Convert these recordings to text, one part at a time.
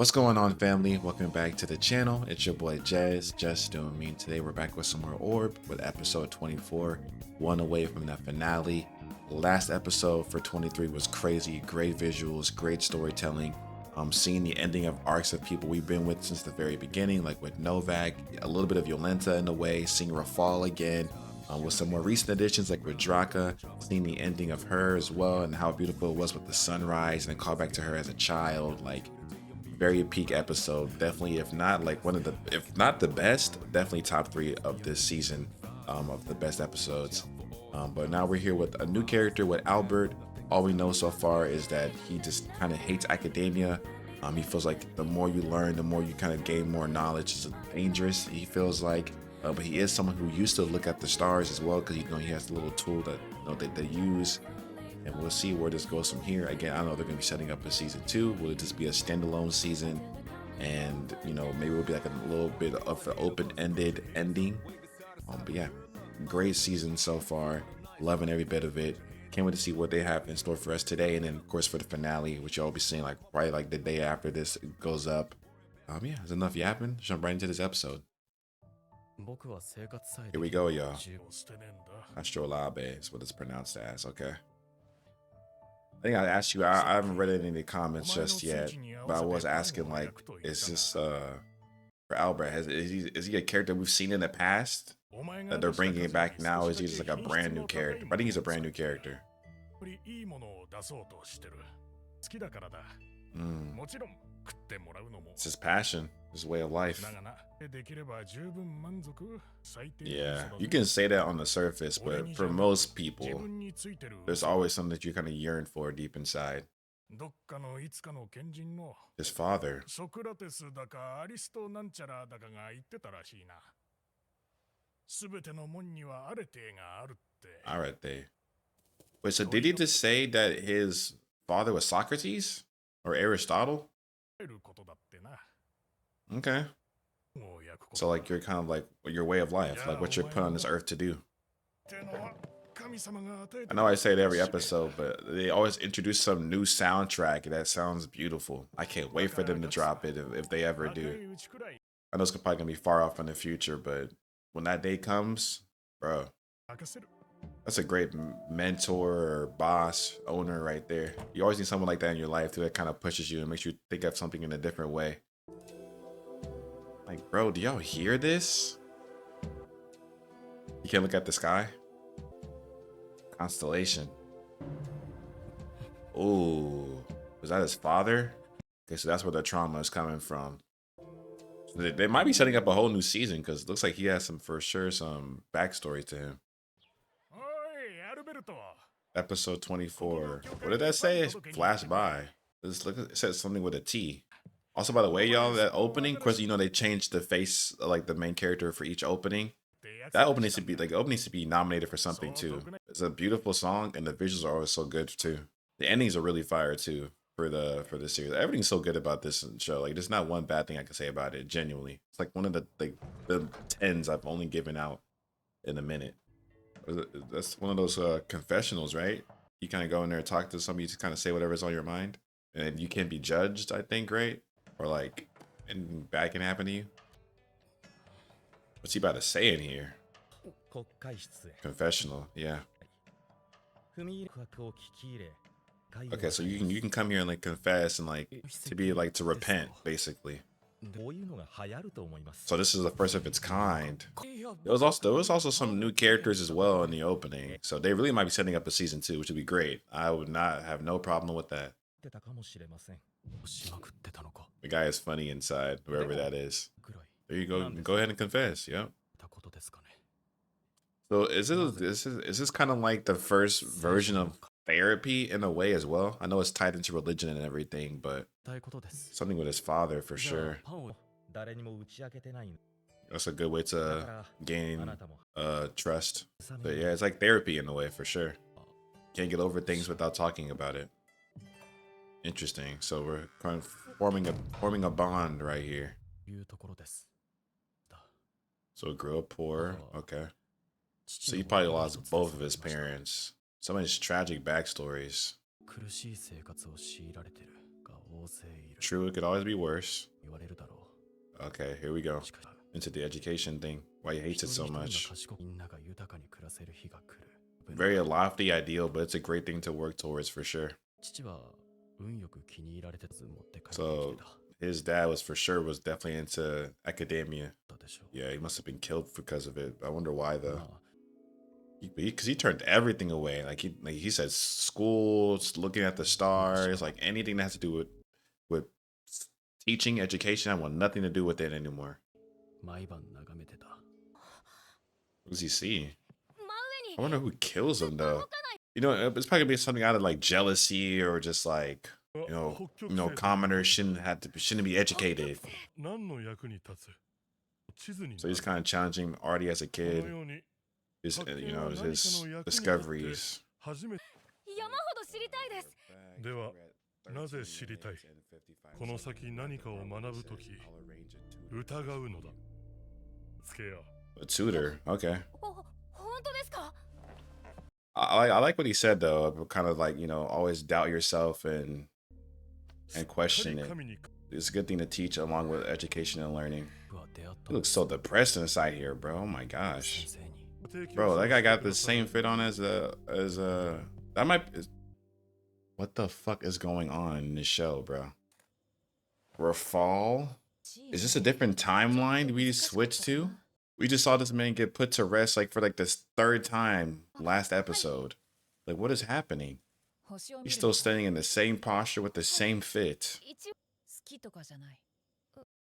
What's going on, family? Welcome back to the channel. It's your boy Jez, just doing me. Today we're back with some more Orb with episode 24, one away from the finale. Last episode for 23 was crazy, great visuals, great storytelling. Seeing the ending of arcs of people we've been with since the very beginning, like with Novak, a little bit of Yolenta in a way, seeing Rafal again, with some more recent additions like with Draka, seeing the ending of her as well and how beautiful it was with the sunrise and a callback to her as a child. Like, very peak episode. Definitely, if not like one of the, if not the best, definitely top 3 of this season, of the best episodes. But now we're here with a new character with Albert. All we know so far is that he just kind of hates academia. He feels like the more you learn, the more you kind of gain more knowledge. It's dangerous, he feels like. But he is someone who used to look at the stars as well, because he has the little tool that they use. And we'll see where this goes from here. Again, I don't know if they're gonna be setting up a season 2. Will it just be a standalone season? And maybe it'll be like a little bit of an open-ended ending. But yeah, great season so far. Loving every bit of it. Can't wait to see what they have in store for us today. And then of course for the finale, which you'll be seeing like probably like the day after this goes up. Yeah, there's enough yapping. Jump right into this episode. Here we go, y'all. Astrolabe is what it's pronounced as. Okay. I think I asked you, I haven't read it in the comments just yet, but I was asking, like, is this for Albert? Is he a character we've seen in the past that they're bringing it back now? Is he just like a brand new character? I think he's a brand new character. It's his passion, his way of life. Yeah, you can say that on the surface, but for most people, there's always something that you kind of yearn for deep inside. His father. Arete. Wait, so did he just say that his father was Socrates or Aristotle? Okay. So like you're kind of like your way of life, like what you're put on this earth to do. I know I say it every episode, but they always introduce some new soundtrack that sounds beautiful. I can't wait for them to drop it if they ever do. I know it's probably gonna be far off in the future, but when that day comes, bro, that's a great mentor or boss, owner right there. You always need someone like that in your life too, that kind of pushes you and makes you think of something in a different way. Like, bro, do y'all hear this? You can't look at the sky? Constellation. Ooh, was that his father? Okay, so that's where the trauma is coming from. So they might be setting up a whole new season, because it looks like he has some, for sure, some backstory to him. Episode 24. What did that say? It flashed by. It says something with a T. Also, by the way, y'all, that opening, of course, they changed the face, like the main character for each opening. That opening needs to be nominated for something too. It's a beautiful song, and the visuals are always so good too. The endings are really fire too for the series. Everything's so good about this show. Like, there's not one bad thing I can say about it. Genuinely, it's like one of the 10s I've only given out in a minute. That's one of those confessionals, right? You kind of go in there and talk to somebody, you just kind of say whatever's on your mind, and you can't be judged, I think, right? Or like anything bad can happen to you. What's he about to say in here? Confessional, yeah. Okay, so you can come here and like confess and like to repent, basically. So this is the first of its kind. There was also some new characters as well in the opening, so they really might be setting up a season 2, which would be great. I would not have no problem with that. The guy is funny inside, whoever that is. There you go. Go ahead and confess. Yep. So is this kind of like the first version of therapy in a way as well? I know it's tied into religion and everything, but something with his father for sure. That's a good way to gain trust. But yeah, it's like therapy in a way for sure. Can't get over things without talking about it. Interesting. So we're kind of forming a bond right here. So grew up poor. Okay. So he probably lost both of his parents. Some of his tragic backstories. True, it could always be worse. Okay, here we go. Into the education thing. Why he hates it so much. Very a lofty ideal, but it's a great thing to work towards for sure. So his dad was definitely into academia. Yeah, he must have been killed because of it. I wonder why though. Because he turned everything away. Like he said, schools, looking at the stars, like anything that has to do with teaching, education. I want nothing to do with it anymore. What does he see? I wonder who kills him though. You know, it's probably gonna be something out of like jealousy or just like commoners shouldn't be educated. So he's kind of challenging Artie as a kid. His discoveries. ではなぜ知りたいこの先何かを学ぶとき疑うのだつけよ A tutor, okay. I like what he said though, kind of like, always doubt yourself and question it. It's a good thing to teach along with education and learning. He looks so depressed inside here, bro. Oh my gosh. Bro, that guy got the same fit on as that might. What the fuck is going on in this show, bro? Rafal? Is this a different timeline we just switched to? We just saw this man get put to rest like for like this third time last episode. Like, what is happening? He's still standing in the same posture with the same fit.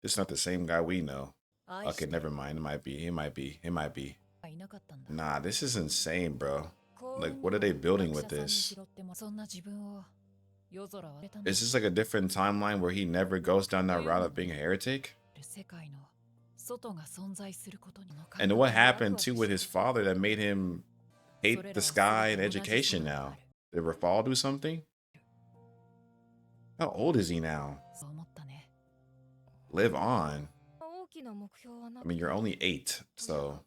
This is not the same guy we know. Okay, never mind. It might be. It might be. It might be. Nah, this is insane, bro. Like, what are they building with this? Is this like a different timeline where he never goes down that route of being a heretic? And what happened too with his father that made him hate the sky and education now? Did Rafal do something? How old is he now? Live on. I mean, you're only 8, so.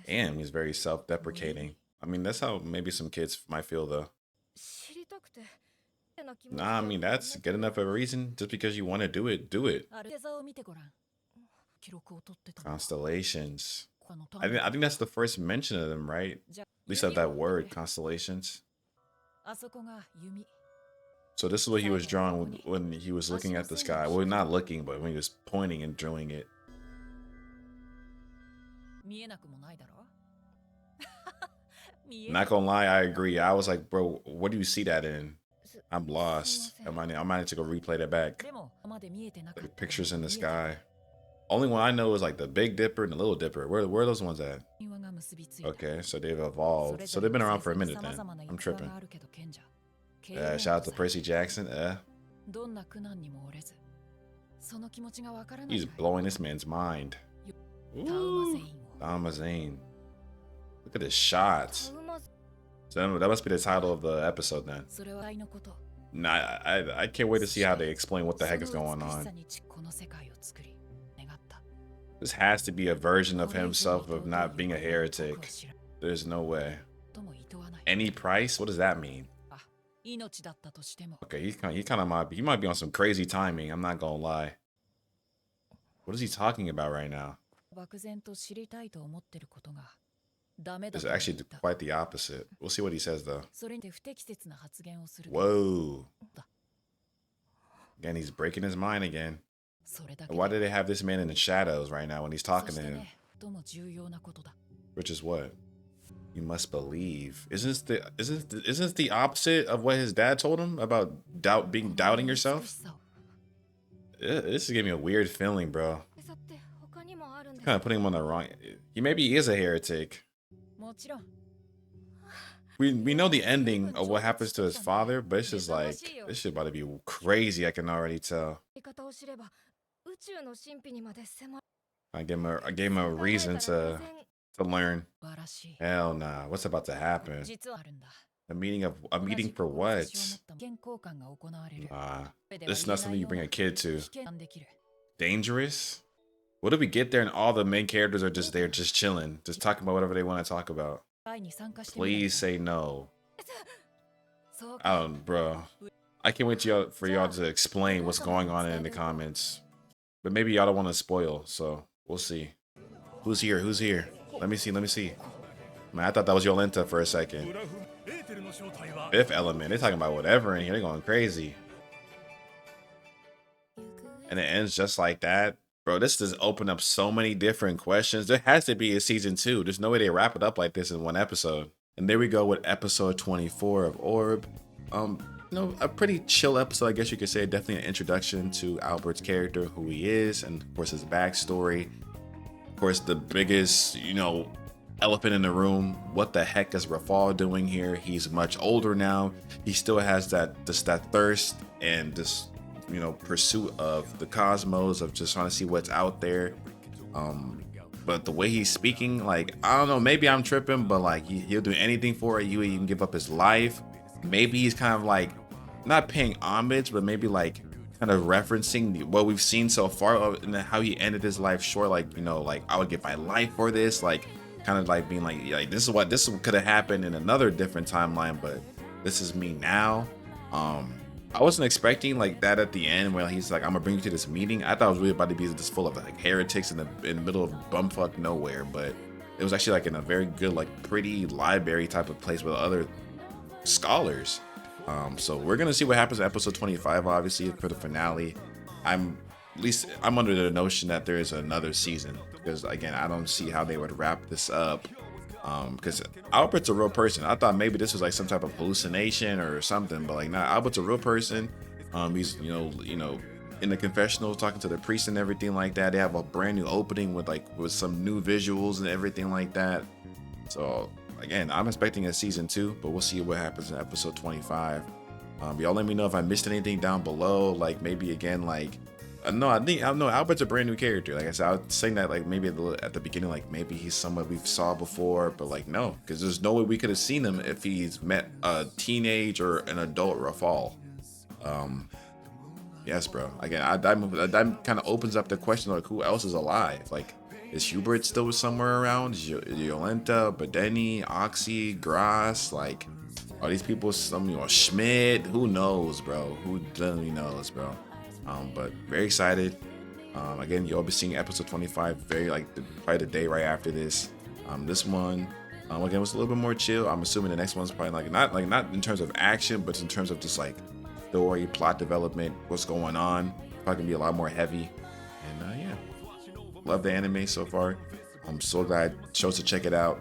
Damn, he's very self-deprecating. I mean, that's how maybe some kids might feel though. Nah, I mean, that's good enough of a reason. Just because you want to do it, do it. Constellations. I think that's the first mention of them, right? At least of that word, constellations. So this is what he was drawing when he was looking at the sky. Well, not looking, but when he was pointing and drawing it. Not gonna lie, I agree. I was like, bro, what do you see that in? I'm lost. I might need to go replay that back. Like pictures in the sky. Only one I know is like the Big Dipper and the Little Dipper. Where are those ones at? Okay, so they've evolved. So they've been around for a minute then. I'm tripping. Shout out to Percy Jackson. He's blowing this man's mind. Ooh, Zane. Look at his shots. So that must be the title of the episode then. Nah, I can't wait to see how they explain what the heck is going on. This has to be a version of himself of not being a heretic. There's no way. Any price? What does that mean? Okay, he might be on some crazy timing. I'm not gonna lie. What is he talking about right now? It's actually quite the opposite. We'll see what he says though. Whoa. Again, he's breaking his mind again. Why do they have this man in the shadows right now when he's talking to him? Which is what? You must believe. Isn't this the opposite of what his dad told him about doubting yourself? This is giving me a weird feeling, bro. Kind of putting him on the wrong. Maybe he is a heretic. We know the ending of what happens to his father, but it's just like this shit about to be crazy. I can already tell. I gave him a reason to learn. Hell nah. What's about to happen? A meeting for what? Nah. This is not something you bring a kid to. Dangerous? What if we get there and all the main characters are just there, just chilling, just talking about whatever they want to talk about? Please say no. Bro. I can't wait for y'all to explain what's going on in the comments. But maybe y'all don't want to spoil, so we'll see. Who's here? Who's here? Let me see. Let me see. Man, I thought that was Yolenta for a second. Fifth element. They're talking about whatever in here. They're going crazy. And it ends just like that. Bro, this just opened up so many different questions. There has to be a season 2. There's no way they wrap it up like this in one episode. And there we go with episode 24 of Orb. A pretty chill episode, I guess you could say. Definitely an introduction to Albert's character, who he is, and of course his backstory. Of course, the biggest, elephant in the room. What the heck is Rafal doing here? He's much older now. He still has that thirst and this, pursuit of the cosmos, of just trying to see what's out there. But the way he's speaking, like, I don't know, maybe I'm tripping, but like he'll do anything for it. You even give up his life. Maybe he's kind of like not paying homage, but maybe like kind of referencing what we've seen so far and how he ended his life short. Like, like I would give my life for this. Like, kind of like being like this could have happened in another different timeline, but this is me now. I wasn't expecting like that at the end where he's like, I'm gonna bring you to this meeting. I thought it was really about to be just full of like heretics in the middle of bumfuck nowhere, but it was actually like in a very good, like pretty library type of place with other scholars. So we're gonna see what happens in episode 25, obviously, for the finale. I'm under the notion that there is another season, because again, I don't see how they would wrap this up. Because Albert's a real person. I thought maybe this was like some type of hallucination or something, but like, nah, Albert's a real person. He's in the confessional talking to the priest and everything like that. They have a brand new opening with some new visuals and everything like that. So again, I'm expecting a season 2, but we'll see what happens in episode 25. Y'all let me know if I missed anything down below. Like maybe again, like I know Albert's a brand new character. Like I said, I was saying that like maybe at the beginning, like maybe he's someone we've saw before, but like no, because there's no way we could have seen him if he's met a teenage or an adult Rafal. Yes, bro. Again, that kind of opens up the question, like who else is alive? Like, is Hubert still somewhere around? Is Yolenta, Badeni, Oxy, Grass? Like, are these people Schmidt? Who knows, bro? Who literally knows, bro? But very excited. Again, you'll be seeing episode 25 probably the day right after this. This one, again, was a little bit more chill. I'm assuming the next one's probably not in terms of action, but in terms of just like story, plot development, what's going on. Probably gonna be a lot more heavy. And yeah, love the anime so far. I'm so glad I chose to check it out.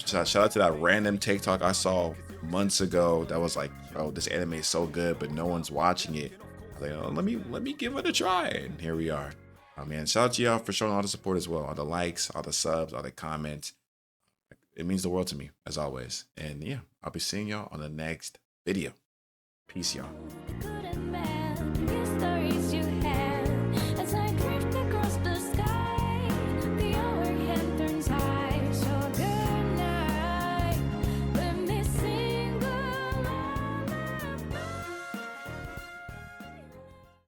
Shout out to that random TikTok I saw months ago that was like, oh, this anime is so good, but no one's watching it. Like, oh, let me give it a try, and here we are. Man, shout out to y'all for showing all the support as well, all the likes, all the subs, all the comments. It means the world to me, as always. And yeah, I'll be seeing y'all on the next video. Peace, y'all.